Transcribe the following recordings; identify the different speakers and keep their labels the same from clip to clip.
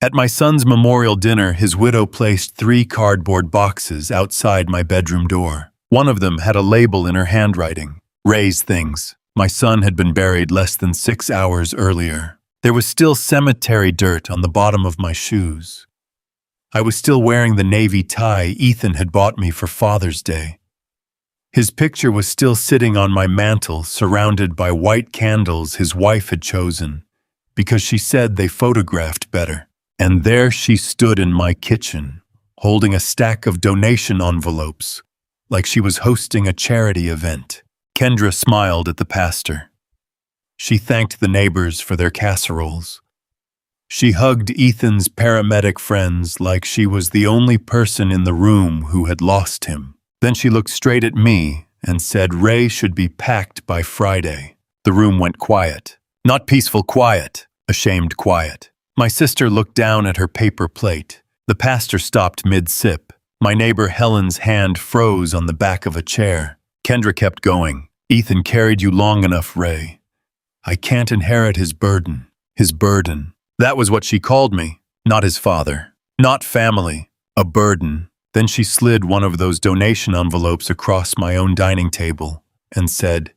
Speaker 1: At my son's memorial dinner, his widow placed 3 cardboard boxes outside my bedroom door. One of them had a label in her handwriting, "Ray's Things." My son had been buried less than 6 hours earlier. There was still cemetery dirt on the bottom of my shoes. I was still wearing the navy tie Ethan had bought me for Father's Day. His picture was still sitting on my mantel, surrounded by white candles his wife had chosen, because she said they photographed better. And there she stood in my kitchen, holding a stack of donation envelopes, like she was hosting a charity event. Kendra smiled at the pastor. She thanked the neighbors for their casseroles. She hugged Ethan's paramedic friends like she was the only person in the room who had lost him. Then she looked straight at me and said Ray should be packed by Friday. The room went quiet. Not peaceful quiet, ashamed quiet. My sister looked down at her paper plate. The pastor stopped mid-sip. My neighbor Helen's hand froze on the back of a chair. Kendra kept going. "Ethan carried you long enough, Ray. I can't inherit his burden. His burden." That was what she called me. Not his father. Not family. A burden. Then she slid one of those donation envelopes across my own dining table and said,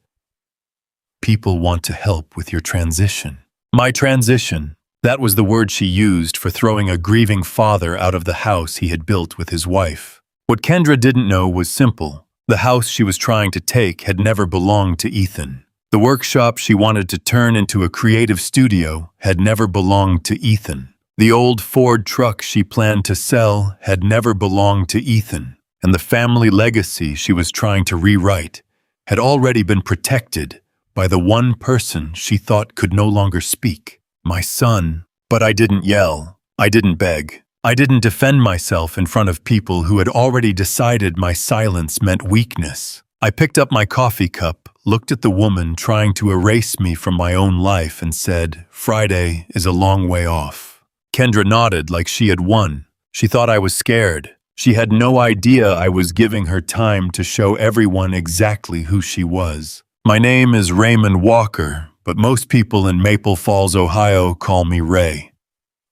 Speaker 1: "People want to help with your transition." My transition. That was the word she used for throwing a grieving father out of the house he had built with his wife. What Kendra didn't know was simple. The house she was trying to take had never belonged to Ethan. The workshop she wanted to turn into a creative studio had never belonged to Ethan. The old Ford truck she planned to sell had never belonged to Ethan. And the family legacy she was trying to rewrite had already been protected by the one person she thought could no longer speak. My son. But I didn't yell. I didn't beg. I didn't defend myself in front of people who had already decided my silence meant weakness. I picked up my coffee cup, looked at the woman trying to erase me from my own life and said, "Friday is a long way off." Kendra nodded like she had won. She thought I was scared. She had no idea I was giving her time to show everyone exactly who she was. My name is Raymond Walker, but most people in Maple Falls, Ohio call me Ray.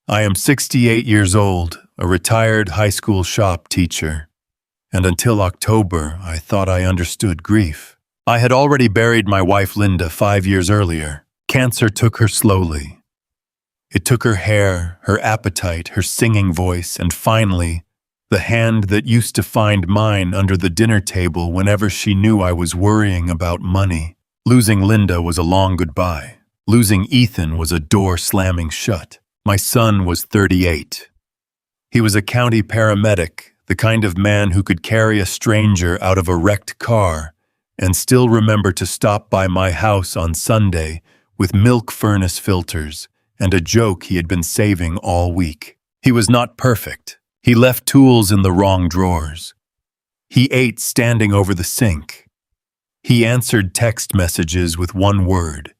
Speaker 1: I am 68 years old, a retired high school shop teacher. And until October, I thought I understood grief. I had already buried my wife Linda 5 years earlier. Cancer took her slowly. It took her hair, her appetite, her singing voice, and finally, the hand that used to find mine under the dinner table whenever she knew I was worrying about money. Losing Linda was a long goodbye. Losing Ethan was a door slamming shut. My son was 38. He was a county paramedic, the kind of man who could carry a stranger out of a wrecked car and still remember to stop by my house on Sunday with milk furnace filters and a joke he had been saving all week. He was not perfect. He left tools in the wrong drawers. He ate standing over the sink. He answered text messages with one word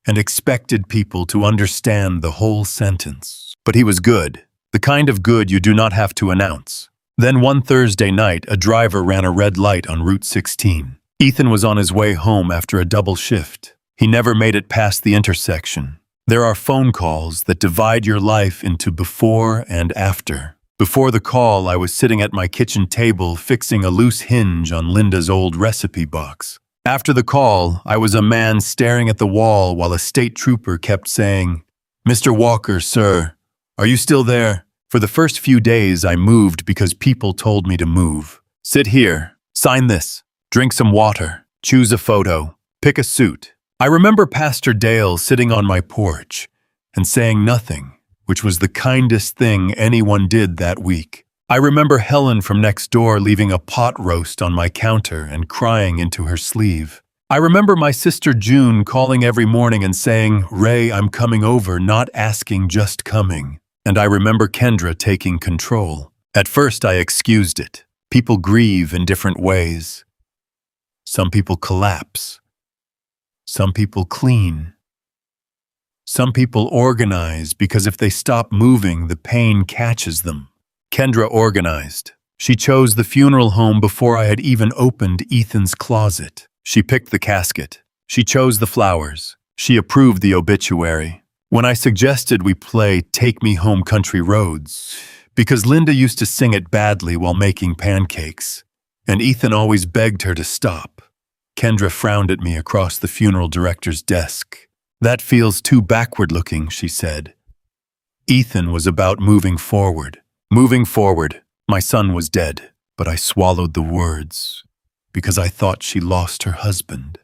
Speaker 1: and expected people to understand the whole sentence. But he was good, the kind of good you do not have to announce. Then one Thursday night, a driver ran a red light on Route 16. Ethan was on his way home after a double shift. He never made it past the intersection. There are phone calls that divide your life into before and after. Before the call, I was sitting at my kitchen table fixing a loose hinge on Linda's old recipe box. After the call, I was a man staring at the wall while a state trooper kept saying, "Mr. Walker, sir, are you still there?" For the first few days, I moved because people told me to move. Sit here, sign this, drink some water, choose a photo, pick a suit. I remember Pastor Dale sitting on my porch and saying nothing, which was the kindest thing anyone did that week. I remember Helen from next door leaving a pot roast on my counter and crying into her sleeve. I remember my sister June calling every morning and saying, "Ray, I'm coming over," not asking, just coming. And I remember Kendra taking control. At first I excused it. People grieve in different ways. Some people collapse. Some people clean. Some people organize because if they stop moving, the pain catches them. Kendra organized. She chose the funeral home before I had even opened Ethan's closet. She picked the casket. She chose the flowers. She approved the obituary. When I suggested we play Take Me Home Country Roads, because Linda used to sing it badly while making pancakes, and Ethan always begged her to stop. Kendra frowned at me across the funeral director's desk. "That feels too backward-looking," she said. Ethan was about moving forward. Moving forward. My son was dead, but I swallowed the words, because I thought she lost her husband.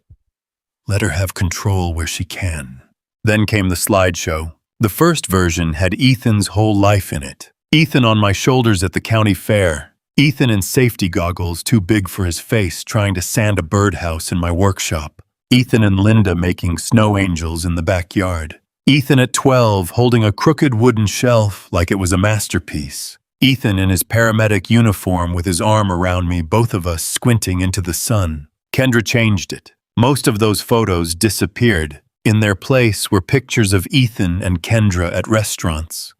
Speaker 1: Let her have control where she can. Then came the slideshow. The first version had Ethan's whole life in it. Ethan on my shoulders at the county fair. Ethan in safety goggles too big for his face trying to sand a birdhouse in my workshop. Ethan and Linda making snow angels in the backyard. Ethan at 12 holding a crooked wooden shelf like it was a masterpiece. Ethan in his paramedic uniform with his arm around me, both of us squinting into the sun. Kendra changed it. Most of those photos disappeared. In their place were pictures of Ethan and Kendra at restaurants.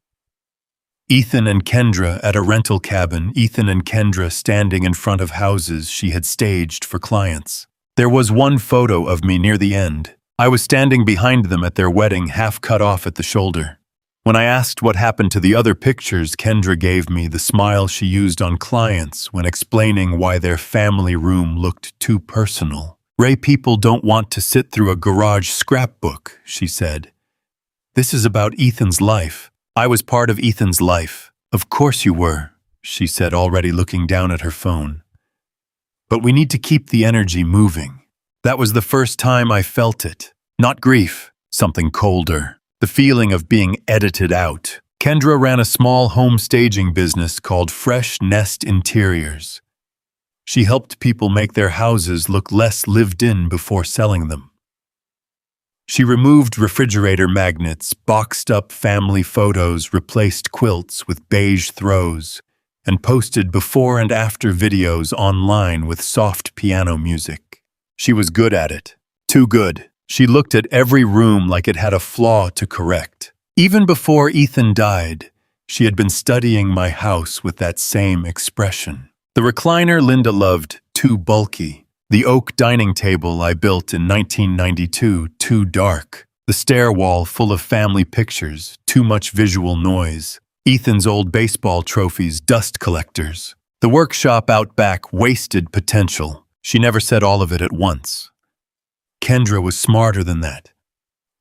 Speaker 1: Ethan and Kendra at a rental cabin, Ethan and Kendra standing in front of houses she had staged for clients. There was one photo of me near the end. I was standing behind them at their wedding, half cut off at the shoulder. When I asked what happened to the other pictures, Kendra gave me the smile she used on clients when explaining why their family room looked too personal. "Ray, people don't want to sit through a garage scrapbook," she said. "This is about Ethan's life. I was part of Ethan's life." "Of course you were," she said, already looking down at her phone. "But we need to keep the energy moving." That was the first time I felt it. Not grief, something colder. The feeling of being edited out. Kendra ran a small home staging business called Fresh Nest Interiors. She helped people make their houses look less lived in before selling them. She removed refrigerator magnets, boxed up family photos, replaced quilts with beige throws, and posted before and after videos online with soft piano music. She was good at it. Too good. She looked at every room like it had a flaw to correct. Even before Ethan died, she had been studying my house with that same expression. The recliner Linda loved, too bulky. The oak dining table I built in 1992, too dark. The stair wall full of family pictures, too much visual noise. Ethan's old baseball trophies, dust collectors. The workshop out back, wasted potential. She never said all of it at once. Kendra was smarter than that.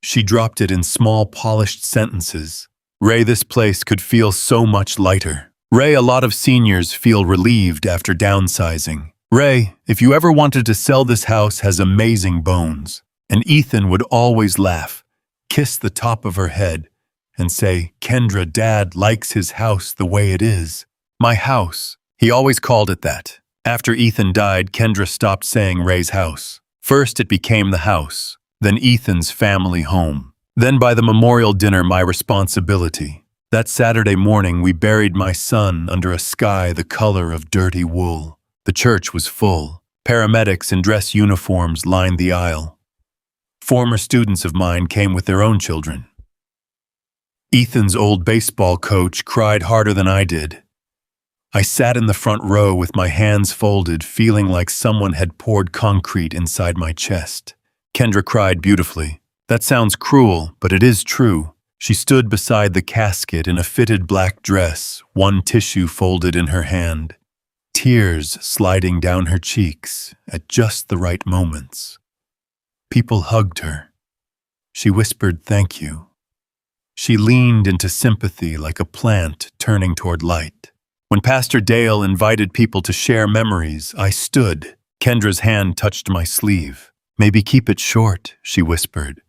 Speaker 1: She dropped it in small, polished sentences. "Ray, this place could feel so much lighter. Ray, a lot of seniors feel relieved after downsizing. Ray, if you ever wanted to sell, this house has amazing bones." And Ethan would always laugh, kiss the top of her head, and say, "Kendra, Dad likes his house the way it is." My house. He always called it that. After Ethan died, Kendra stopped saying Ray's house. First it became the house, then Ethan's family home. Then by the memorial dinner, my responsibility. That Saturday morning, we buried my son under a sky the color of dirty wool. The church was full. Paramedics in dress uniforms lined the aisle. Former students of mine came with their own children. Ethan's old baseball coach cried harder than I did. I sat in the front row with my hands folded, feeling like someone had poured concrete inside my chest. Kendra cried beautifully. "That sounds cruel, but it is true." She stood beside the casket in a fitted black dress, one tissue folded in her hand, tears sliding down her cheeks at just the right moments. People hugged her. She whispered, "Thank you." She leaned into sympathy like a plant turning toward light. When Pastor Dale invited people to share memories, I stood. Kendra's hand touched my sleeve. "Maybe keep it short," she whispered.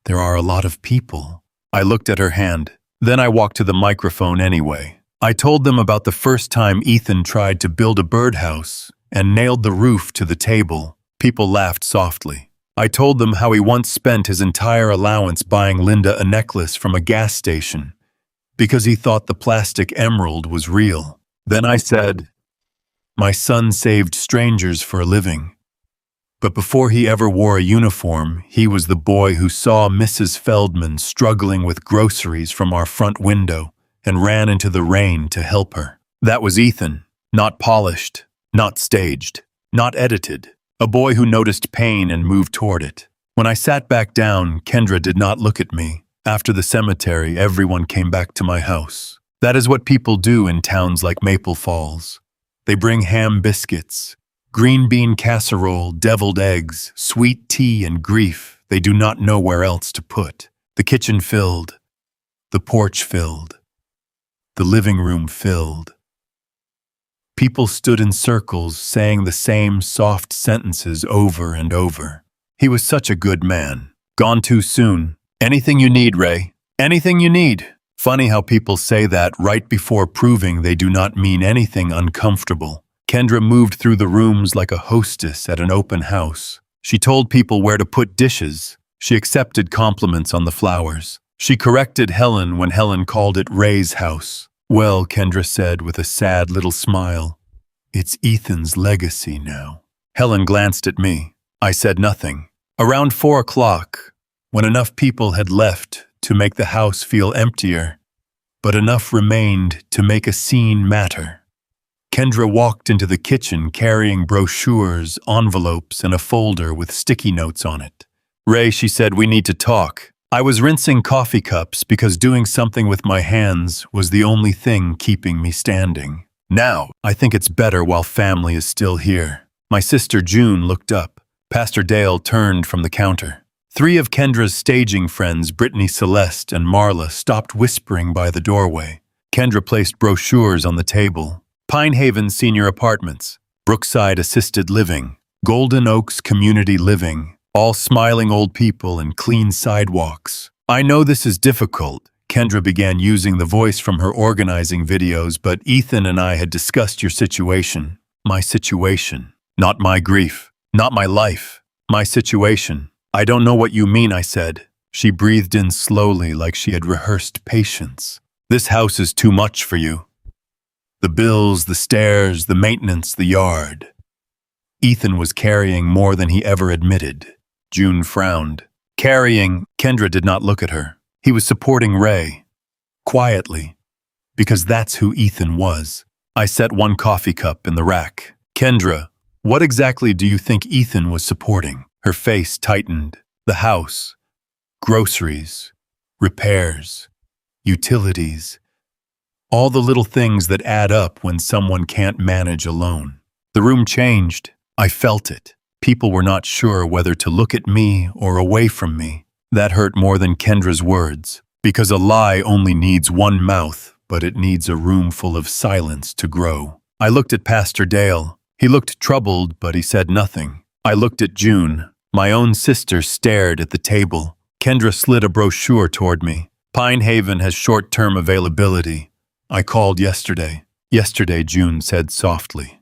Speaker 1: "There are a lot of people." I looked at her hand. Then I walked to the microphone anyway. I told them about the first time Ethan tried to build a birdhouse and nailed the roof to the table. People laughed softly. I told them how he once spent his entire allowance buying Linda a necklace from a gas station because he thought the plastic emerald was real. Then I said, "My son saved strangers for a living. But before he ever wore a uniform, he was the boy who saw Mrs. Feldman struggling with groceries from our front window and ran into the rain to help her. That was Ethan, not polished, not staged, not edited. A boy who noticed pain and moved toward it. When I sat back down, Kendra did not look at me. After the cemetery, everyone came back to my house. That is what people do in towns like Maple Falls. They bring ham biscuits, green bean casserole, deviled eggs, sweet tea, and grief they do not know where else to put. The kitchen filled, the porch filled, the living room filled. People stood in circles saying the same soft sentences over and over. He was such a good man. Gone too soon. Anything you need, Ray. Anything you need. Funny how people say that right before proving they do not mean anything uncomfortable. Kendra moved through the rooms like a hostess at an open house. She told people where to put dishes. She accepted compliments on the flowers. She corrected Helen when Helen called it Ray's house. Well, Kendra said with a sad little smile, it's Ethan's legacy now. Helen glanced at me. I said nothing. Around 4 o'clock, when enough people had left to make the house feel emptier, but enough remained to make a scene matter, Kendra walked into the kitchen carrying brochures, envelopes, and a folder with sticky notes on it. Ray, she said, we need to talk. I was rinsing coffee cups because doing something with my hands was the only thing keeping me standing. Now, I think it's better while family is still here. My sister June looked up. Pastor Dale turned from the counter. 3 of Kendra's staging friends, Brittany, Celeste, and Marla, stopped whispering by the doorway. Kendra placed brochures on the table. Pine Haven Senior Apartments, Brookside Assisted Living, Golden Oaks Community Living, all smiling old people and clean sidewalks. I know this is difficult. Kendra began using the voice from her organizing videos, but Ethan and I had discussed your situation. My situation. Not my grief. Not my life. My situation. I don't know what you mean, I said. She breathed in slowly like she had rehearsed patience. This house is too much for you. The bills, the stairs, the maintenance, the yard. Ethan was carrying more than he ever admitted. June frowned. Carrying, Kendra did not look at her. He was supporting Ray. Quietly. Because that's who Ethan was. I set 1 coffee cup in the rack. Kendra, what exactly do you think Ethan was supporting? Her face tightened. The house. Groceries. Repairs. Utilities. All the little things that add up when someone can't manage alone. The room changed. I felt it. People were not sure whether to look at me or away from me. That hurt more than Kendra's words, because a lie only needs 1 mouth, but it needs a room full of silence to grow. I looked at Pastor Dale. He looked troubled, but he said nothing. I looked at June. My own sister stared at the table. Kendra slid a brochure toward me. Pine Haven has short-term availability. I called yesterday. Yesterday, June said softly.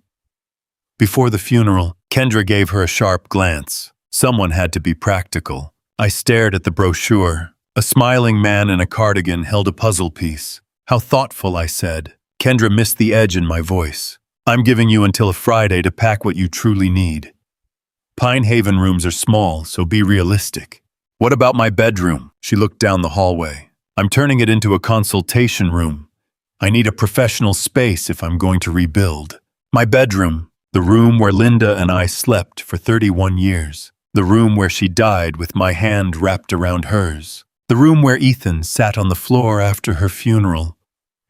Speaker 1: Before the funeral, Kendra gave her a sharp glance. Someone had to be practical. I stared at the brochure. A smiling man in a cardigan held a puzzle piece. How thoughtful, I said. Kendra missed the edge in my voice. I'm giving you until Friday to pack what you truly need. Pine Haven rooms are small, so be realistic. What about my bedroom? She looked down the hallway. I'm turning it into a consultation room. I need a professional space if I'm going to rebuild. My bedroom, the room where Linda and I slept for 31 years. The room where she died with my hand wrapped around hers. The room where Ethan sat on the floor after her funeral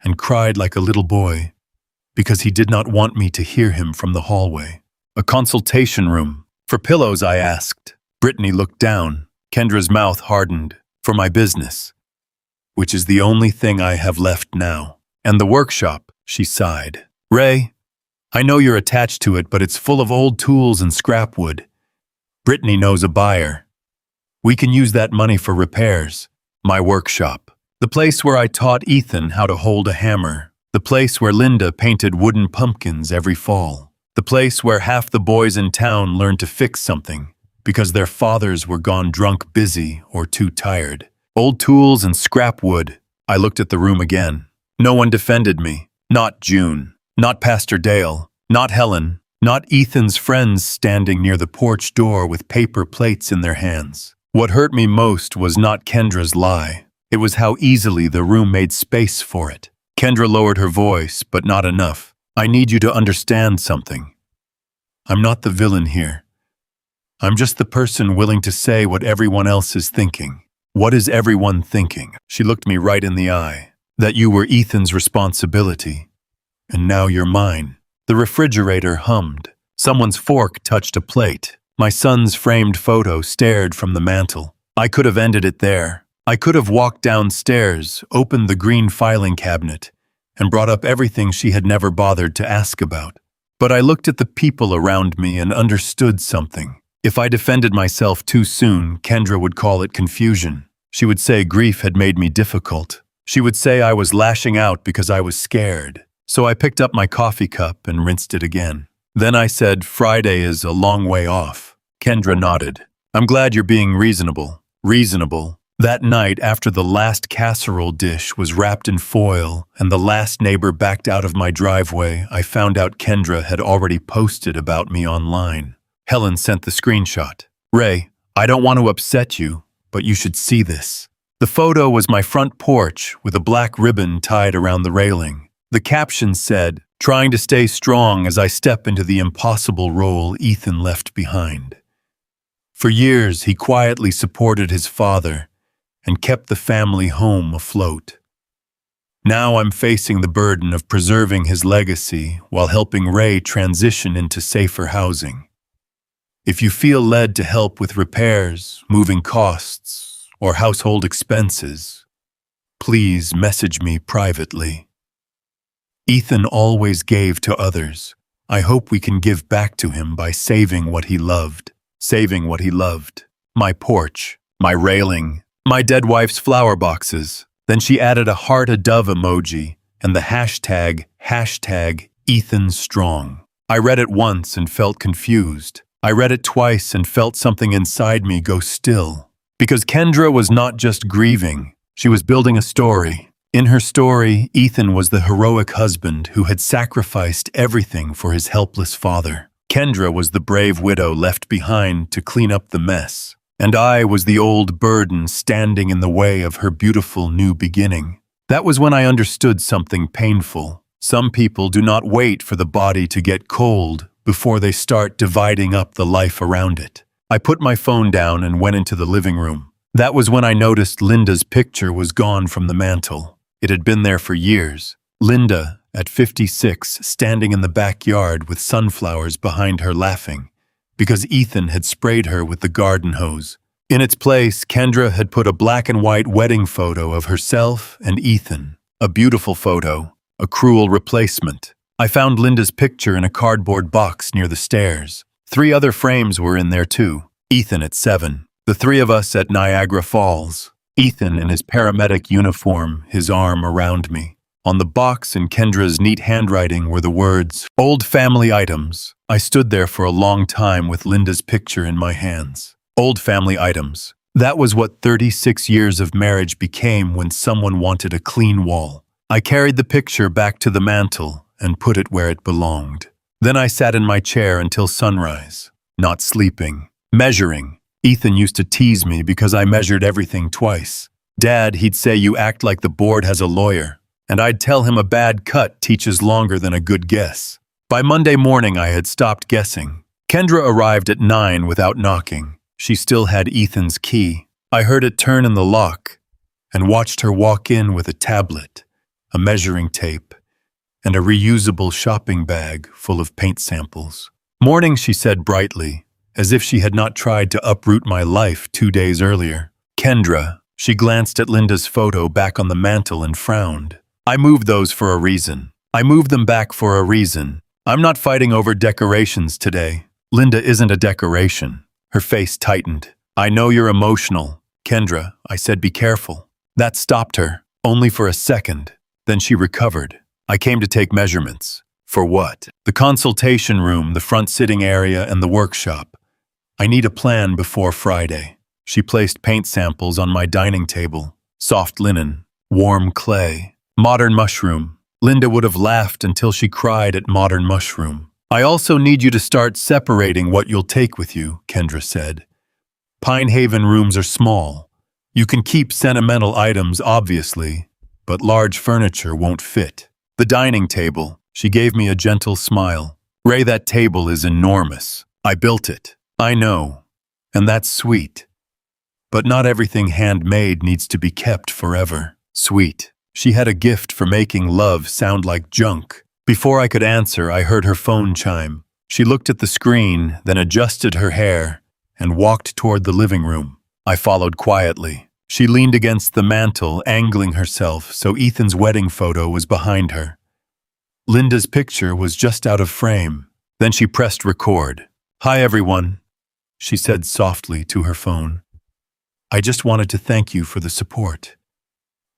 Speaker 1: and cried like a little boy because he did not want me to hear him from the hallway. A consultation room. For pillows, I asked. Brittany looked down. Kendra's mouth hardened. For my business, which is the only thing I have left now. And the workshop, she sighed. Ray, I know you're attached to it, but it's full of old tools and scrap wood. Brittany knows a buyer. We can use that money for repairs. My workshop. The place where I taught Ethan how to hold a hammer. The place where Linda painted wooden pumpkins every fall. The place where half the boys in town learned to fix something because their fathers were gone drunk, busy, or too tired. Old tools and scrap wood. I looked at the room again. No one defended me. Not June. Not Pastor Dale. Not Helen. Not Ethan's friends standing near the porch door with paper plates in their hands. What hurt me most was not Kendra's lie. It was how easily the room made space for it. Kendra lowered her voice, but not enough. I need you to understand something. I'm not the villain here. I'm just the person willing to say what everyone else is thinking. What is everyone thinking? She looked me right in the eye. That you were Ethan's responsibility, and now you're mine. The refrigerator hummed. Someone's fork touched a plate. My son's framed photo stared from the mantel. I could have ended it there. I could have walked downstairs, opened the green filing cabinet, and brought up everything she had never bothered to ask about. But I looked at the people around me and understood something. If I defended myself too soon, Kendra would call it confusion. She would say grief had made me difficult. She would say I was lashing out because I was scared. So I picked up my coffee cup and rinsed it again. Then I said, Friday is a long way off. Kendra nodded. I'm glad you're being reasonable. Reasonable. That night, after the last casserole dish was wrapped in foil and the last neighbor backed out of my driveway, I found out Kendra had already posted about me online. Helen sent the screenshot. Ray, I don't want to upset you, but you should see this. The photo was my front porch with a black ribbon tied around the railing. The caption said, trying to stay strong as I step into the impossible role Ethan left behind. For years, he quietly supported his father and kept the family home afloat. Now I'm facing the burden of preserving his legacy while helping Ray transition into safer housing. If you feel led to help with repairs, moving costs, or household expenses, please message me privately. Ethan always gave to others. I hope we can give back to him by saving what he loved. Saving what he loved. My porch, my railing, my dead wife's flower boxes. Then she added a heart a dove emoji and the hashtag Ethan Strong. I read it once and felt confused. I read it twice and felt something inside me go still. Because Kendra was not just grieving, she was building a story. In her story, Ethan was the heroic husband who had sacrificed everything for his helpless father. Kendra was the brave widow left behind to clean up the mess. And I was the old burden standing in the way of her beautiful new beginning. That was when I understood something painful. Some people do not wait for the body to get cold before they start dividing up the life around it. I put my phone down and went into the living room. That was when I noticed Linda's picture was gone from the mantel. It had been there for years. Linda, at 56, standing in the backyard with sunflowers behind her laughing, because Ethan had sprayed her with the garden hose. In its place, Kendra had put a black and white wedding photo of herself and Ethan. A beautiful photo, a cruel replacement. I found Linda's picture in a cardboard box near the stairs. 3 other frames were in there too. Ethan at 7. The 3 of us at Niagara Falls. Ethan in his paramedic uniform, his arm around me. On the box in Kendra's neat handwriting were the words, Old Family Items. I stood there for a long time with Linda's picture in my hands. Old family items. That was what 36 years of marriage became when someone wanted a clean wall. I carried the picture back to the mantel and put it where it belonged. Then I sat in my chair until sunrise, not sleeping, measuring. Ethan used to tease me because I measured everything twice. Dad, he'd say you act like the board has a lawyer, and I'd tell him a bad cut teaches longer than a good guess. By Monday morning, I had stopped guessing. Kendra arrived at 9 without knocking. She still had Ethan's key. I heard it turn in the lock and watched her walk in with a tablet, a measuring tape, and a reusable shopping bag full of paint samples. Morning, she said brightly, as if she had not tried to uproot my life 2 days earlier. Kendra, she glanced at Linda's photo back on the mantel and frowned. I moved those for a reason. I moved them back for a reason. I'm not fighting over decorations today. Linda isn't a decoration. Her face tightened. I know you're emotional. Kendra, I said, be careful. That stopped her, only for a second. Then she recovered. I came to take measurements. For what? The consultation room, the front sitting area, and the workshop. I need a plan before Friday. She placed paint samples on my dining table. Soft linen, warm clay, modern mushroom. Linda would have laughed until she cried at modern mushroom. I also need you to start separating what you'll take with you, Kendra said. Pine Haven rooms are small. You can keep sentimental items, obviously, but large furniture won't fit. The dining table, she gave me a gentle smile. Ray, that table is enormous. I built it. I know. And that's sweet. But not everything handmade needs to be kept forever. Sweet. She had a gift for making love sound like junk. Before I could answer, I heard her phone chime. She looked at the screen, then adjusted her hair, and walked toward the living room. I followed quietly. She leaned against the mantel, angling herself so Ethan's wedding photo was behind her. Linda's picture was just out of frame. Then she pressed record. "Hi, everyone," she said softly to her phone. "I just wanted to thank you for the support.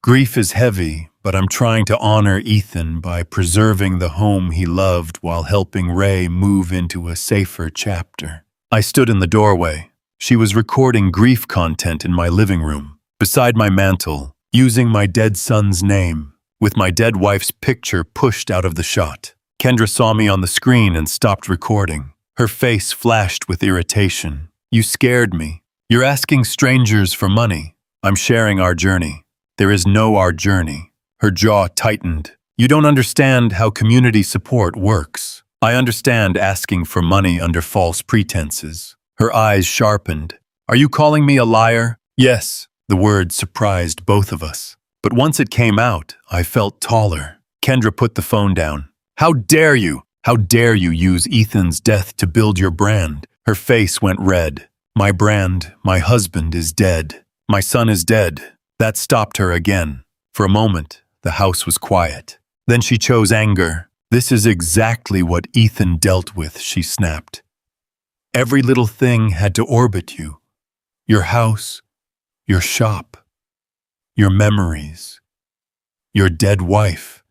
Speaker 1: Grief is heavy, but I'm trying to honor Ethan by preserving the home he loved while helping Ray move into a safer chapter." I stood in the doorway. She was recording grief content in my living room, beside my mantel, using my dead son's name, with my dead wife's picture pushed out of the shot. Kendra saw me on the screen and stopped recording. Her face flashed with irritation. "You scared me. You're asking strangers for money. I'm sharing our journey." "There is no our journey." Her jaw tightened. "You don't understand how community support works. I understand asking for money under false pretenses." Her eyes sharpened. "Are you calling me a liar?" "Yes." The word surprised both of us. But once it came out, I felt taller. Kendra put the phone down. "How dare you? How dare you use Ethan's death to build your brand?" Her face went red. "My brand, my husband is dead. My son is dead." That stopped her again. For a moment, the house was quiet. Then she chose anger. "This is exactly what Ethan dealt with," she snapped. "Every little thing had to orbit you. Your house, your shop, your memories, your dead wife.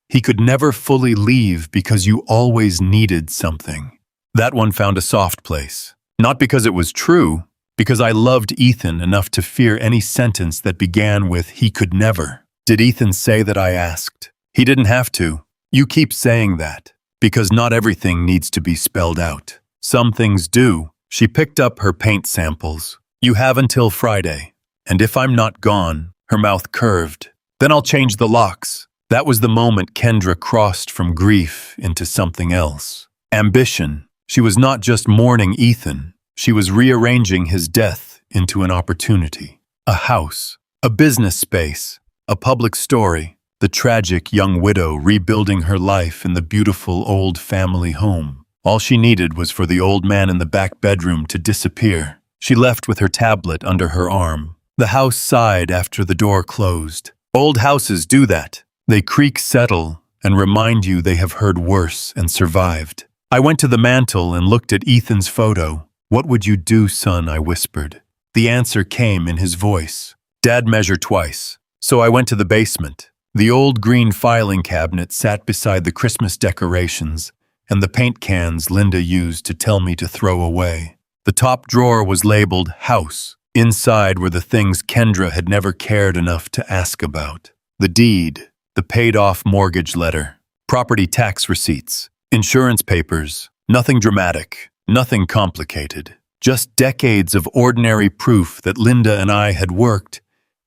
Speaker 1: He could never fully leave because you always needed something." That one found a soft place. Not because it was true, because I loved Ethan enough to fear any sentence that began with "he could never." "Did Ethan say that?" I asked. "He didn't have to. You keep saying that, because not everything needs to be spelled out. Some things do." She picked up her paint samples. "You have until Friday, and if I'm not gone," her mouth curved, "then I'll change the locks." That was the moment Kendra crossed from grief into something else. Ambition. She was not just mourning Ethan. She was rearranging his death into an opportunity. A house, a business space, a public story, the tragic young widow rebuilding her life in the beautiful old family home. All she needed was for the old man in the back bedroom to disappear. She left with her tablet under her arm. The house sighed after the door closed. Old houses do that. They creak, settle, and remind you they have heard worse and survived. I went to the mantel and looked at Ethan's photo. "What would you do, son?" I whispered. The answer came in his voice. "Dad measured twice." So I went to the basement. The old green filing cabinet sat beside the Christmas decorations and the paint cans Linda used to tell me to throw away. The top drawer was labeled House. Inside were the things Kendra had never cared enough to ask about. The deed, the paid-off mortgage letter, property tax receipts, insurance papers. Nothing dramatic. Nothing complicated, just decades of ordinary proof that Linda and I had worked,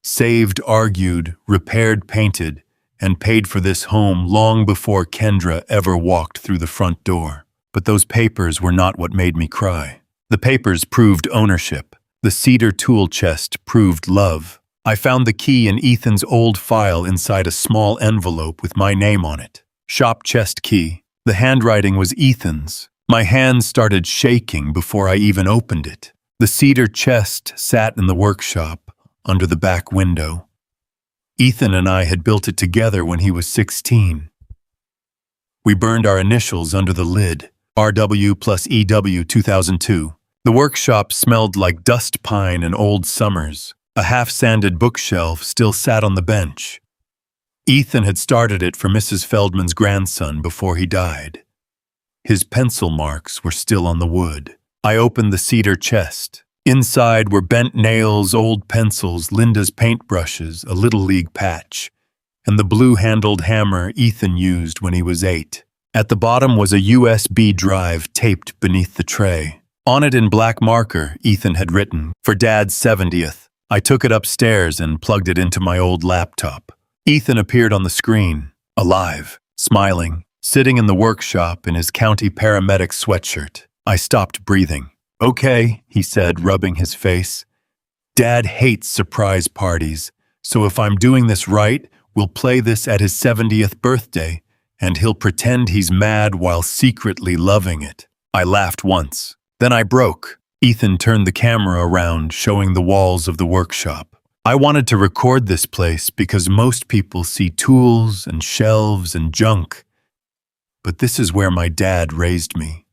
Speaker 1: saved, argued, repaired, painted, and paid for this home long before Kendra ever walked through the front door. But those papers were not what made me cry. The papers proved ownership. The cedar tool chest proved love. I found the key in Ethan's old file inside a small envelope with my name on it. Shop chest key. The handwriting was Ethan's. My hands started shaking before I even opened it. The cedar chest sat in the workshop, under the back window. Ethan and I had built it together when he was 16. We burned our initials under the lid, RW plus EW 2002. The workshop smelled like dust pine and old summers. A half-sanded bookshelf still sat on the bench. Ethan had started it for Mrs. Feldman's grandson before he died. His pencil marks were still on the wood. I opened the cedar chest. Inside were bent nails, old pencils, Linda's paintbrushes, a Little League patch, and the blue-handled hammer Ethan used when he was 8. At the bottom was a USB drive taped beneath the tray. On it in black marker, Ethan had written, "For Dad's 70th." I took it upstairs and plugged it into my old laptop. Ethan appeared on the screen, alive, smiling, sitting in the workshop in his county paramedic sweatshirt. I stopped breathing. "Okay," he said, rubbing his face. Dad hates surprise parties, so if I'm doing this right, we'll play this at his 70th birthday, and he'll pretend he's mad while secretly loving it. I laughed once. Then I broke. Ethan turned the camera around, showing the walls of the workshop. I wanted to record this place because most people see tools and shelves and junk. But this is where my dad raised me.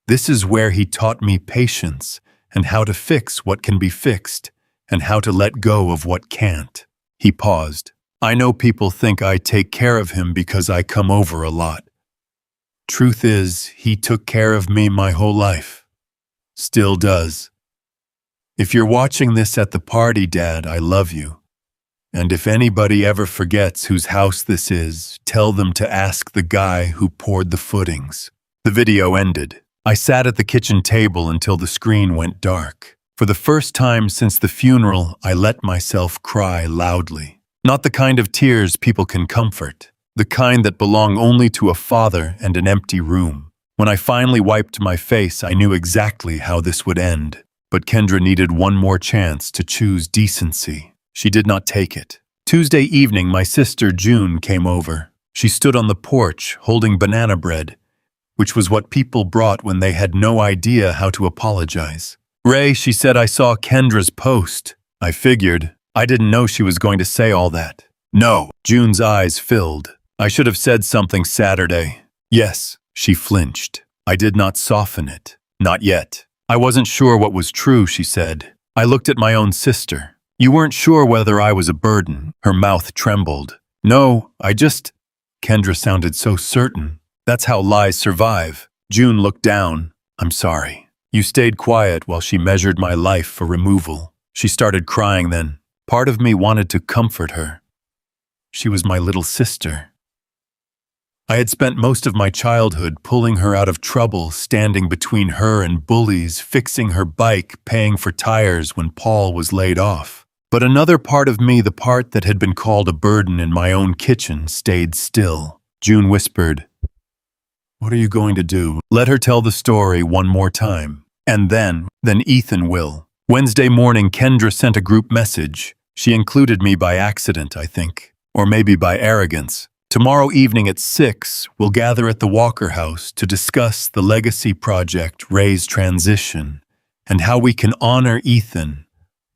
Speaker 1: This is where he taught me patience and how to fix what can be fixed and how to let go of what can't. He paused. I know people think I take care of him because I come over a lot. Truth is, he took care of me my whole life. Still does. If you're watching this at the party, Dad, I love you. And if anybody ever forgets whose house this is, tell them to ask the guy who poured the footings. The video ended. I sat at the kitchen table until the screen went dark. For the first time since the funeral, I let myself cry loudly. Not the kind of tears people can comfort, the kind that belong only to a father and an empty room. When I finally wiped my face, I knew exactly how this would end. But Kendra needed one more chance to choose decency. She did not take it. Tuesday evening, my sister June came over. She stood on the porch holding banana bread, which was what people brought when they had no idea how to apologize. Ray, she said, I saw Kendra's post. I figured. I didn't know she was going to say all that. No, June's eyes filled. I should have said something Saturday. Yes, she flinched. I did not soften it. Not yet. I wasn't sure what was true, she said. I looked at my own sister. You weren't sure whether I was a burden. Her mouth trembled. No, Kendra sounded so certain. That's how lies survive. June looked down. I'm sorry. You stayed quiet while she measured my life for removal. She started crying then. Part of me wanted to comfort her. She was my little sister. I had spent most of my childhood pulling her out of trouble, standing between her and bullies, fixing her bike, paying for tires when Paul was laid off. But another part of me, the part that had been called a burden in my own kitchen, stayed still. June whispered, What are you going to do? Let her tell the story one more time. And then Ethan will. Wednesday morning, Kendra sent a group message. She included me by accident, I think. Or maybe by arrogance. Tomorrow evening at 6, we'll gather at the Walker House to discuss the legacy project Ray's transition and how we can honor Ethan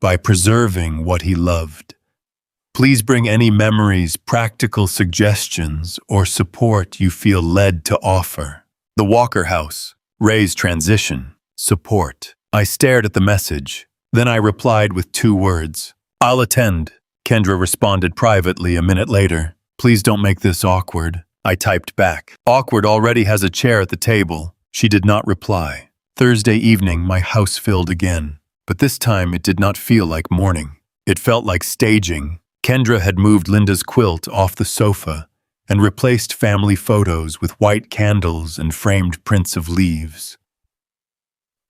Speaker 1: by preserving what he loved. Please bring any memories, practical suggestions, or support you feel led to offer. The Walker House, Ray's transition, support. I stared at the message. Then I replied with 2 words. I'll attend. Kendra responded privately a minute later. Please don't make this awkward. I typed back. Awkward already has a chair at the table. She did not reply. Thursday evening, my house filled again. But this time it did not feel like mourning. It felt like staging. Kendra had moved Linda's quilt off the sofa and replaced family photos with white candles and framed prints of leaves.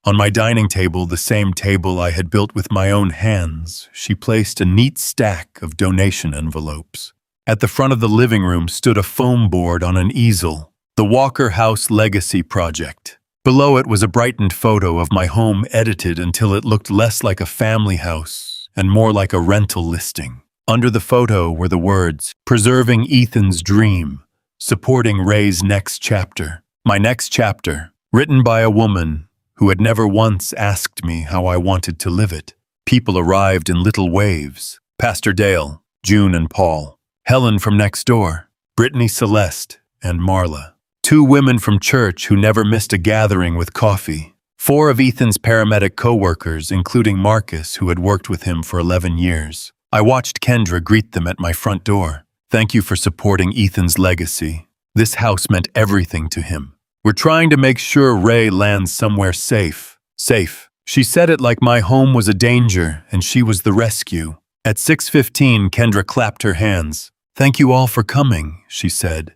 Speaker 1: On my dining table, the same table I had built with my own hands, she placed a neat stack of donation envelopes. At the front of the living room stood a foam board on an easel, the Walker House Legacy Project. Below it was a brightened photo of my home edited until it looked less like a family house and more like a rental listing. Under the photo were the words, Preserving Ethan's Dream, Supporting Ray's Next Chapter. My next chapter, written by a woman who had never once asked me how I wanted to live it. People arrived in little waves. Pastor Dale, June and Paul. Helen from next door, Brittany Celeste, and Marla. 2 women from church who never missed a gathering with coffee. 4 of Ethan's paramedic co-workers, including Marcus, who had worked with him for 11 years. I watched Kendra greet them at my front door. Thank you for supporting Ethan's legacy. This house meant everything to him. We're trying to make sure Ray lands somewhere safe. Safe. She said it like my home was a danger and she was the rescue. At 6:15, Kendra clapped her hands. Thank you all for coming, she said,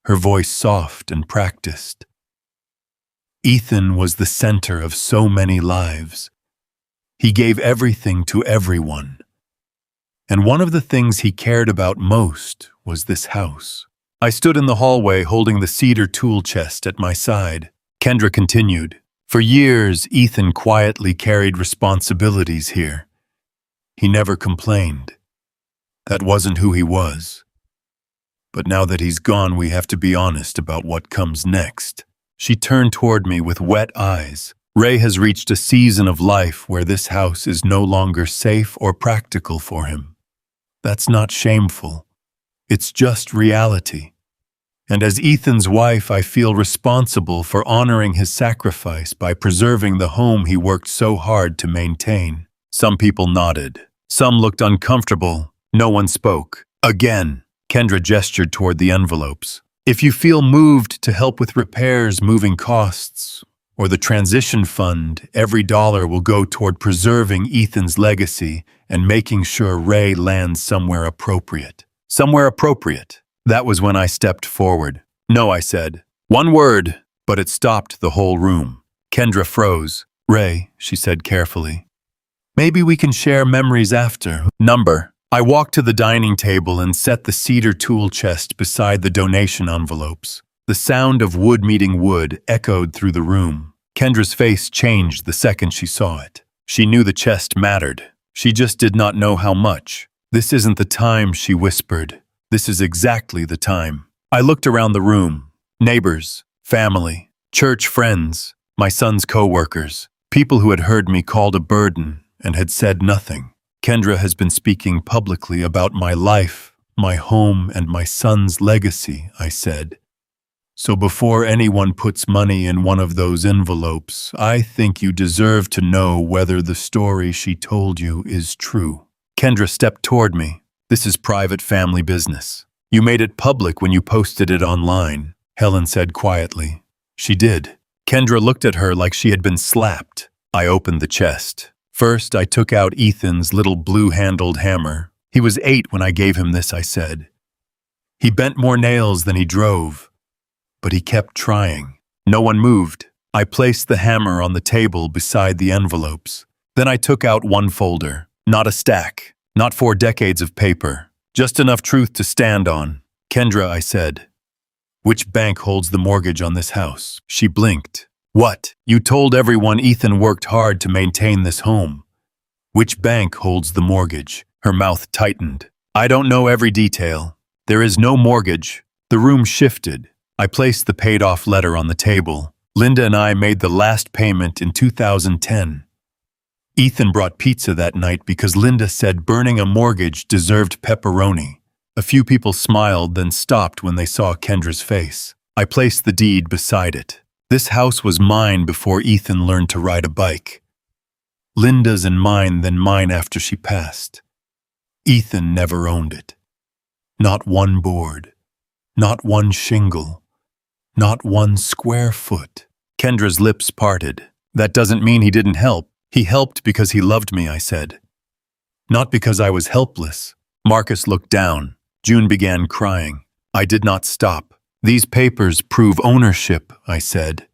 Speaker 1: her voice soft and practiced. Ethan was the center of so many lives. He gave everything to everyone. And one of the things he cared about most was this house. I stood in the hallway holding the cedar tool chest at my side. Kendra continued, For years, Ethan quietly carried responsibilities here. He never complained. That wasn't who he was. But now that he's gone, we have to be honest about what comes next. She turned toward me with wet eyes. Ray has reached a season of life where this house is no longer safe or practical for him. That's not shameful. It's just reality. And as Ethan's wife, I feel responsible for honoring his sacrifice by preserving the home he worked so hard to maintain. Some people nodded. Some looked uncomfortable. No one spoke. Again, Kendra gestured toward the envelopes. If you feel moved to help with repairs, moving costs, or the transition fund, every dollar will go toward preserving Ethan's legacy and making sure Ray lands somewhere appropriate. Somewhere appropriate. That was when I stepped forward. No, I said. One word, but it stopped the whole room. Kendra froze. Ray, she said carefully. Maybe we can share memories after. Number. I walked to the dining table and set the cedar tool chest beside the donation envelopes. The sound of wood meeting wood echoed through the room. Kendra's face changed the second she saw it. She knew the chest mattered. She just did not know how much. This isn't the time, she whispered. This is exactly the time. I looked around the room. Neighbors, family, church friends, my son's co-workers, people who had heard me called a burden and had said nothing. Kendra has been speaking publicly about my life, my home, and my son's legacy, I said. So before anyone puts money in one of those envelopes, I think you deserve to know whether the story she told you is true. Kendra stepped toward me. This is private family business. You made it public when you posted it online, Helen said quietly. She did. Kendra looked at her like she had been slapped. I opened the chest. First, I took out Ethan's little blue-handled hammer. He was 8 when I gave him this, I said. He bent more nails than he drove, but he kept trying. No one moved. I placed the hammer on the table beside the envelopes. Then I took out one folder. Not a stack. Not 4 decades of paper. Just enough truth to stand on. Kendra, I said. Which bank holds the mortgage on this house? She blinked. What? You told everyone Ethan worked hard to maintain this home. Which bank holds the mortgage? Her mouth tightened. I don't know every detail. There is no mortgage. The room shifted. I placed the paid-off letter on the table. Linda and I made the last payment in 2010. Ethan brought pizza that night because Linda said burning a mortgage deserved pepperoni. A few people smiled, then stopped when they saw Kendra's face. I placed the deed beside it. This house was mine before Ethan learned to ride a bike. Linda's and mine, then mine after she passed. Ethan never owned it. Not one board. Not one shingle. Not one square foot. Kendra's lips parted. That doesn't mean he didn't help. He helped because he loved me, I said. Not because I was helpless. Marcus looked down. June began crying. I did not stop. These papers prove ownership, I said.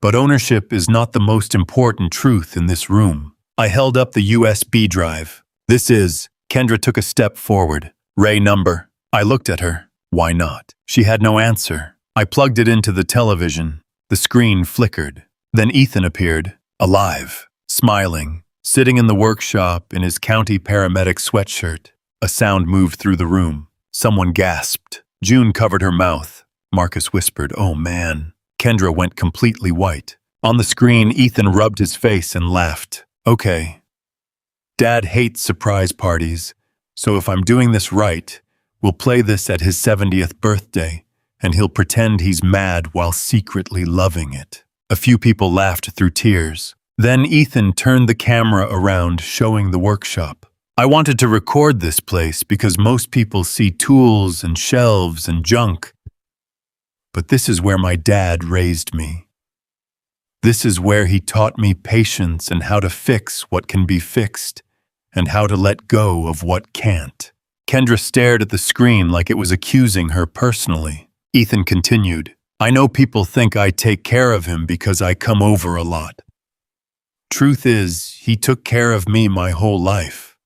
Speaker 1: But ownership is not the most important truth in this room. I held up the USB drive. This is. Kendra took a step forward. Ray number. I looked at her. Why not? She had no answer. I plugged it into the television. The screen flickered. Then Ethan appeared, alive, smiling, sitting in the workshop in his county paramedic sweatshirt. A sound moved through the room. Someone gasped. June covered her mouth. Marcus whispered, "Oh man." Kendra went completely white. On the screen, Ethan rubbed his face and laughed. Okay. Dad hates surprise parties, so if I'm doing this right, we'll play this at his 70th birthday, and he'll pretend he's mad while secretly loving it. A few people laughed through tears. Then Ethan turned the camera around, showing the workshop. I wanted to record this place because most people see tools and shelves and junk. But this is where my dad raised me. This is where he taught me patience and how to fix what can be fixed, and how to let go of what can't. Kendra stared at the screen like it was accusing her personally. Ethan continued, I know people think I take care of him because I come over a lot. Truth is, he took care of me my whole life.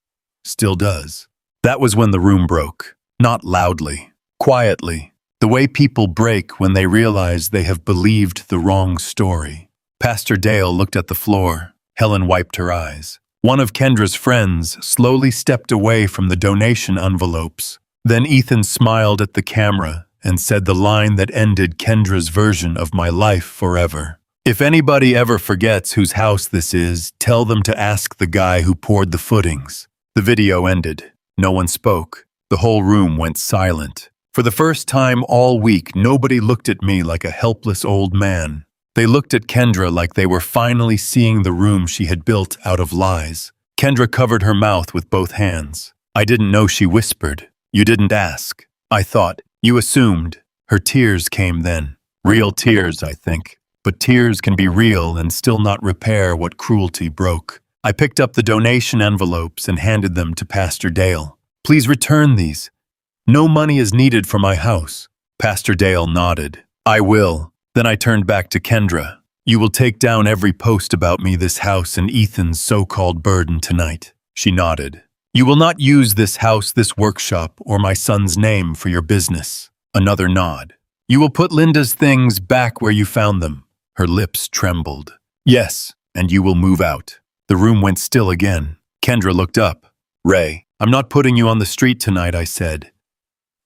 Speaker 1: Still does. That was when the room broke. Not loudly, quietly. The way people break when they realize they have believed the wrong story. Pastor Dale looked at the floor. Helen wiped her eyes. One of Kendra's friends slowly stepped away from the donation envelopes. Then Ethan smiled at the camera and said the line that ended Kendra's version of my life forever. If anybody ever forgets whose house this is, tell them to ask the guy who poured the footings. The video ended. No one spoke. The whole room went silent. For the first time all week, nobody looked at me like a helpless old man. They looked at Kendra like they were finally seeing the room she had built out of lies. Kendra covered her mouth with both hands. I didn't know she whispered. You didn't ask. I thought. You assumed. Her tears came then. Real tears, I think. But tears can be real and still not repair what cruelty broke. I picked up the donation envelopes and handed them to Pastor Dale. Please return these. No money is needed for my house. Pastor Dale nodded. I will. Then I turned back to Kendra. You will take down every post about me, this house, and Ethan's so-called burden tonight. She nodded. You will not use this house, this workshop, or my son's name for your business. Another nod. You will put Linda's things back where you found them. Her lips trembled. Yes, and you will move out. The room went still again. Kendra looked up. Ray, I'm not putting you on the street tonight, I said.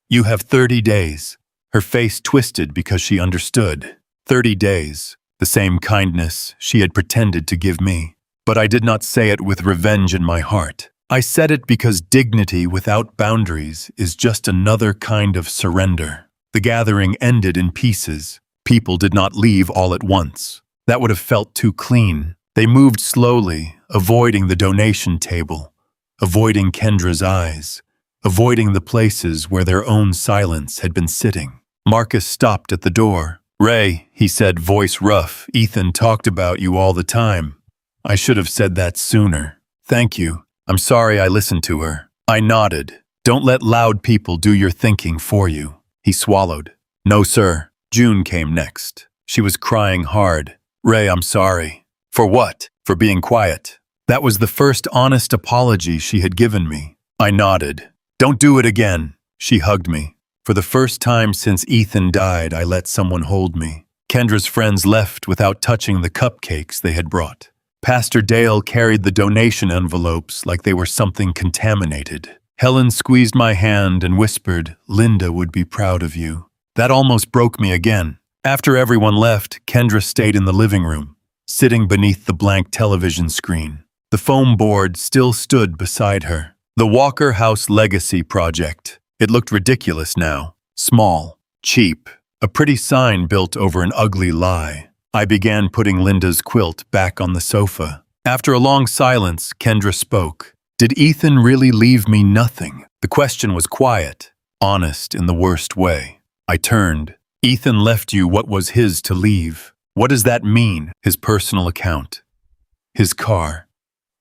Speaker 1: You have 30 days. Her face twisted because she understood. 30 days. The same kindness she had pretended to give me. But I did not say it with revenge in my heart. I said it because dignity without boundaries is just another kind of surrender. The gathering ended in pieces. People did not leave all at once. That would have felt too clean. They moved slowly, avoiding the donation table, avoiding Kendra's eyes, avoiding the places where their own silence had been sitting. Marcus stopped at the door. Ray, he said, voice rough, Ethan talked about you all the time. I should have said that sooner. Thank you. I'm sorry I listened to her. I nodded. Don't let loud people do your thinking for you. He swallowed. No, sir. June came next. She was crying hard. Ray, I'm sorry. For what? For being quiet. That was the first honest apology she had given me. I nodded. Don't do it again. She hugged me. For the first time since Ethan died, I let someone hold me. Kendra's friends left without touching the cupcakes they had brought. Pastor Dale carried the donation envelopes like they were something contaminated. Helen squeezed my hand and whispered, Linda would be proud of you. That almost broke me again. After everyone left, Kendra stayed in the living room, sitting beneath the blank television screen. The foam board still stood beside her. The Walker House Legacy Project. It looked ridiculous now. Small, cheap, a pretty sign built over an ugly lie. I began putting Linda's quilt back on the sofa. After a long silence, Kendra spoke. Did Ethan really leave me nothing? The question was quiet, honest in the worst way. I turned. Ethan left you what was his to leave. What does that mean? His personal account. His car.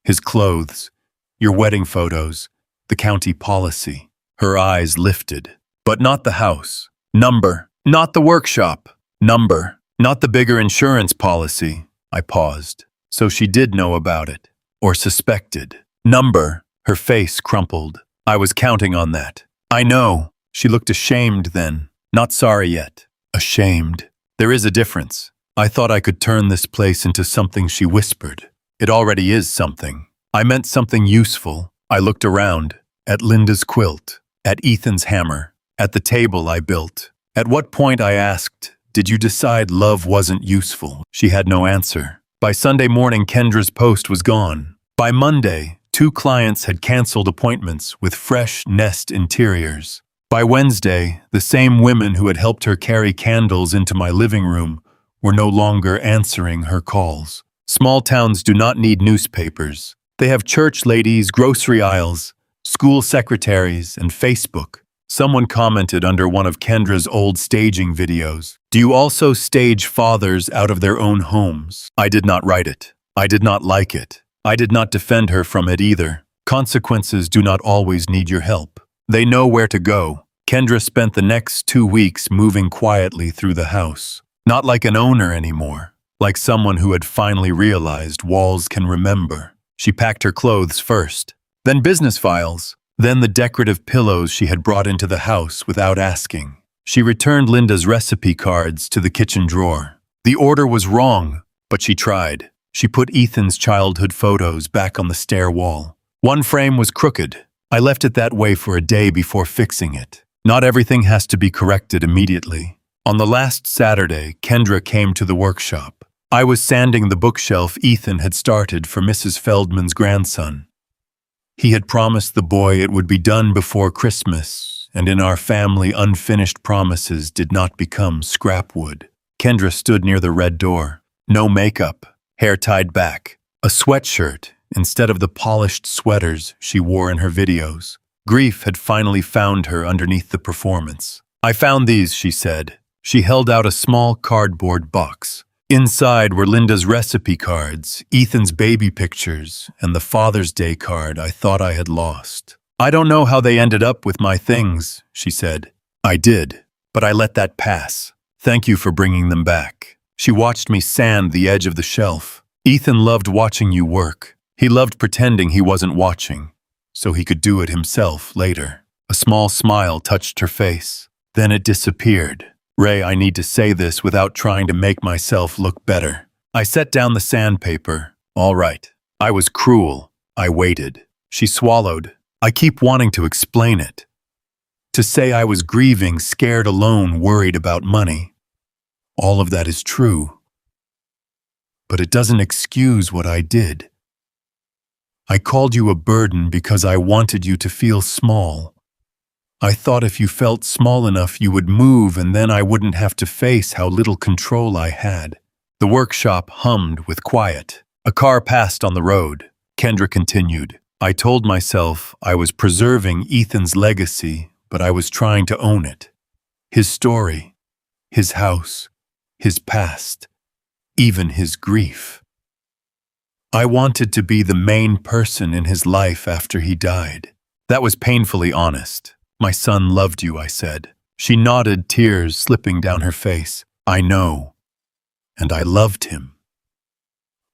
Speaker 1: His clothes. Your wedding photos. The county policy. Her eyes lifted. But not the house. Number. Not the workshop. Number. Not the bigger insurance policy. I paused. So she did know about it. Or suspected. Number. Her face crumpled. I was counting on that. I know. She looked ashamed then. Not sorry yet. Ashamed. There is a difference. I thought I could turn this place into something she whispered. It already is something. I meant something useful. I looked around. At Linda's quilt. At Ethan's hammer. At the table I built. At what point I asked, did you decide love wasn't useful? She had no answer. By Sunday morning, Kendra's post was gone. By Monday, 2 clients had canceled appointments with fresh Nest interiors. By Wednesday, the same women who had helped her carry candles into my living room were no longer answering her calls. Small towns do not need newspapers. They have church ladies, grocery aisles, school secretaries, and Facebook. Someone commented under one of Kendra's old staging videos, "Do you also stage fathers out of their own homes?" I did not write it. I did not like it. I did not defend her from it either. Consequences do not always need your help. They know where to go. Kendra spent the next 2 weeks moving quietly through the house. Not like an owner anymore. Like someone who had finally realized walls can remember. She packed her clothes first. Then business files. Then the decorative pillows she had brought into the house without asking. She returned Linda's recipe cards to the kitchen drawer. The order was wrong, but she tried. She put Ethan's childhood photos back on the stair wall. One frame was crooked. I left it that way for a day before fixing it. Not everything has to be corrected immediately. On the last Saturday, Kendra came to the workshop. I was sanding the bookshelf Ethan had started for Mrs. Feldman's grandson. He had promised the boy it would be done before Christmas, and in our family, unfinished promises did not become scrap wood. Kendra stood near the red door. No makeup, hair tied back, a sweatshirt instead of the polished sweaters she wore in her videos. Grief had finally found her underneath the performance. "I found these," she said. She held out a small cardboard box. Inside were Linda's recipe cards, Ethan's baby pictures, and the Father's Day card I thought I had lost. "I don't know how they ended up with my things," she said. "I did, but I let that pass. Thank you for bringing them back." She watched me sand the edge of the shelf. "Ethan loved watching you work. He loved pretending he wasn't watching, so he could do it himself later." A small smile touched her face. Then it disappeared. "Ray, I need to say this without trying to make myself look better." I set down the sandpaper. "All right. I was cruel. I waited." She swallowed. "I keep wanting to explain it. To say I was grieving, scared alone, worried about money. All of that is true. But it doesn't excuse what I did. I called you a burden because I wanted you to feel small. I thought if you felt small enough you would move, and then I wouldn't have to face how little control I had." The workshop hummed with quiet. A car passed on the road. Kendra continued. "I told myself I was preserving Ethan's legacy, but I was trying to own it. His story, his house, his past, even his grief. I wanted to be the main person in his life after he died." That was painfully honest. "My son loved you," I said. She nodded, tears slipping down her face. "I know. And I loved him.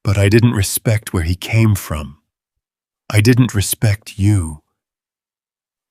Speaker 1: But I didn't respect where he came from. I didn't respect you.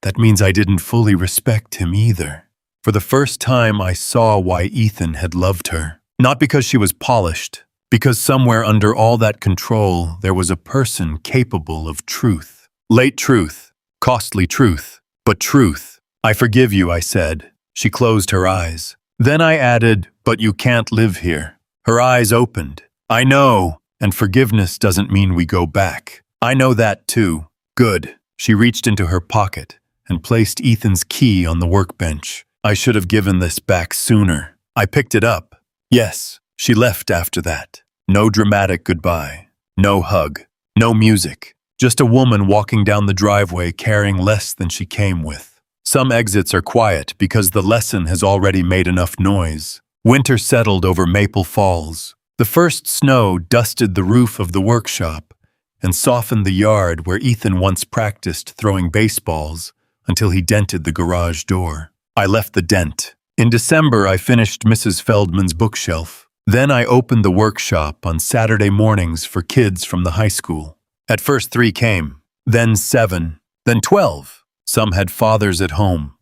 Speaker 1: That means I didn't fully respect him either." For the first time, I saw why Ethan had loved her. Not because she was polished, because somewhere under all that control, there was a person capable of truth. Late truth, costly truth, but truth. "I forgive you," I said. She closed her eyes. Then I added, "But you can't live here." Her eyes opened. "I know, and forgiveness doesn't mean we go back. I know that too." "Good." She reached into her pocket and placed Ethan's key on the workbench. "I should have given this back sooner." I picked it up. "Yes." She left after that. No dramatic goodbye. No hug. No music. Just a woman walking down the driveway carrying less than she came with. Some exits are quiet because the lesson has already made enough noise. Winter settled over Maple Falls. The first snow dusted the roof of the workshop and softened the yard where Ethan once practiced throwing baseballs until he dented the garage door. I left the dent. In December, I finished Mrs. Feldman's bookshelf. Then I opened the workshop on Saturday mornings for kids from the high school. At first 3 came, then 7, then 12. Some had fathers at home.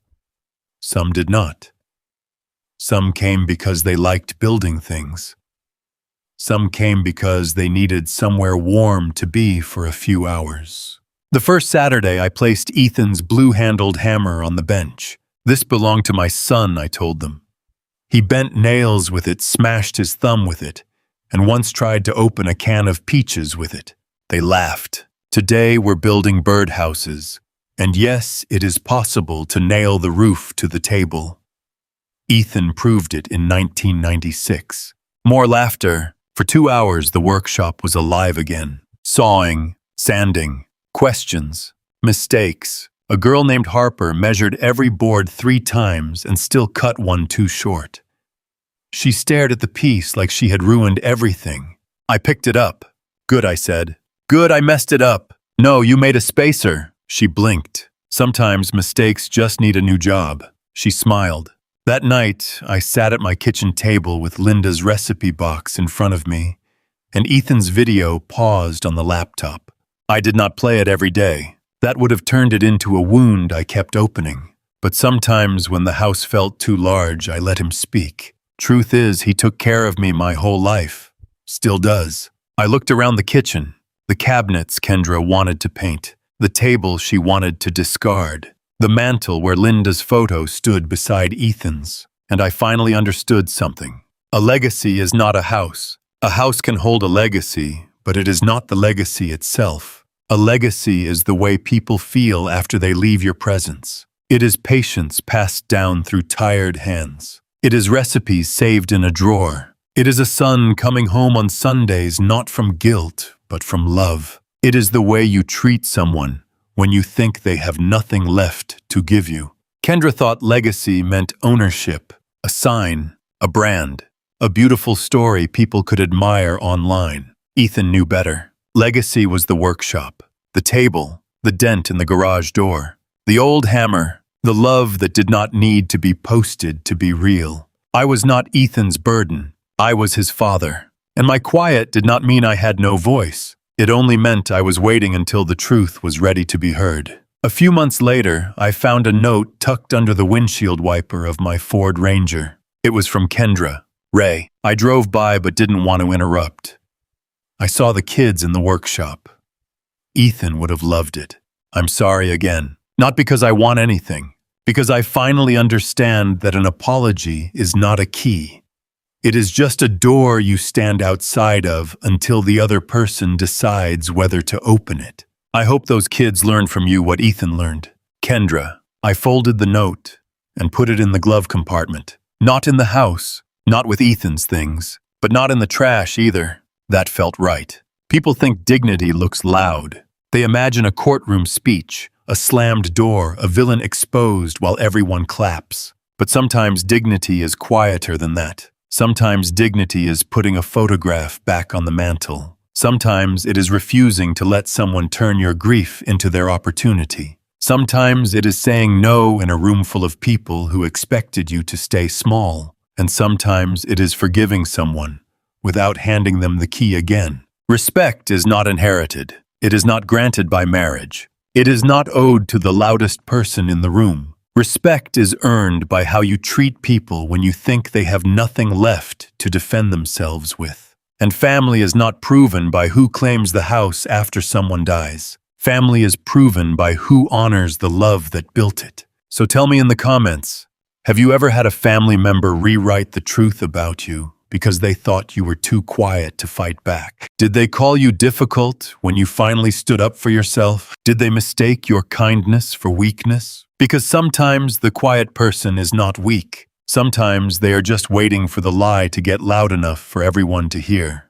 Speaker 1: Some did not. Some came because they liked building things. Some came because they needed somewhere warm to be for a few hours. The first Saturday, I placed Ethan's blue-handled hammer on the bench. "This belonged to my son," I told them. "He bent nails with it, smashed his thumb with it, and once tried to open a can of peaches with it." They laughed. Today we're building birdhouses, and yes, it is possible to nail the roof to the table. Ethan proved it in 1996. More laughter. For 2 hours, the workshop was alive again. Sawing, sanding, questions, mistakes. A girl named Harper measured every board 3 times and still cut one too short. She stared at the piece like she had ruined everything. I picked it up. "Good," I said. "Good, I messed it up." "No, you made a spacer." She blinked. "Sometimes mistakes just need a new job." She smiled. That night, I sat at my kitchen table with Linda's recipe box in front of me, and Ethan's video paused on the laptop. I did not play it every day. That would have turned it into a wound I kept opening. But sometimes when the house felt too large, I let him speak. Truth is, he took care of me my whole life. Still does. I looked around the kitchen, the cabinets Kendra wanted to paint, the table she wanted to discard, the mantel where Linda's photo stood beside Ethan's, and I finally understood something. A legacy is not a house. A house can hold a legacy, but it is not the legacy itself. A legacy is the way people feel after they leave your presence. It is patience passed down through tired hands. It is recipes saved in a drawer. It is a son coming home on Sundays not from guilt, but from love. It is the way you treat someone when you think they have nothing left to give you. Kendra thought legacy meant ownership, a sign, a brand, a beautiful story people could admire online. Ethan knew better. Legacy was the workshop, the table, the dent in the garage door, the old hammer, the love that did not need to be posted to be real. I was not Ethan's burden. I was his father. And my quiet did not mean I had no voice. It only meant I was waiting until the truth was ready to be heard. A few months later, I found a note tucked under the windshield wiper of my Ford Ranger. It was from Kendra. Ray, I drove by but didn't want to interrupt. I saw the kids in the workshop. Ethan would have loved it. I'm sorry again. Not because I want anything, because I finally understand that an apology is not a key. It is just a door you stand outside of until the other person decides whether to open it. I hope those kids learned from you what Ethan learned. Kendra, I folded the note and put it in the glove compartment. Not in the house, not with Ethan's things, but not in the trash either. That felt right. People think dignity looks loud. They imagine a courtroom speech, a slammed door, a villain exposed while everyone claps. But sometimes dignity is quieter than that. Sometimes dignity is putting a photograph back on the mantle. Sometimes it is refusing to let someone turn your grief into their opportunity. Sometimes it is saying no in a room full of people who expected you to stay small. And sometimes it is forgiving someone without handing them the key again. Respect is not inherited. It is not granted by marriage. It is not owed to the loudest person in the room. Respect is earned by how you treat people when you think they have nothing left to defend themselves with. And family is not proven by who claims the house after someone dies. Family is proven by who honors the love that built it. So tell me in the comments, have you ever had a family member rewrite the truth about you because they thought you were too quiet to fight back? Did they call you difficult when you finally stood up for yourself? Did they mistake your kindness for weakness? Because sometimes the quiet person is not weak. Sometimes they are just waiting for the lie to get loud enough for everyone to hear.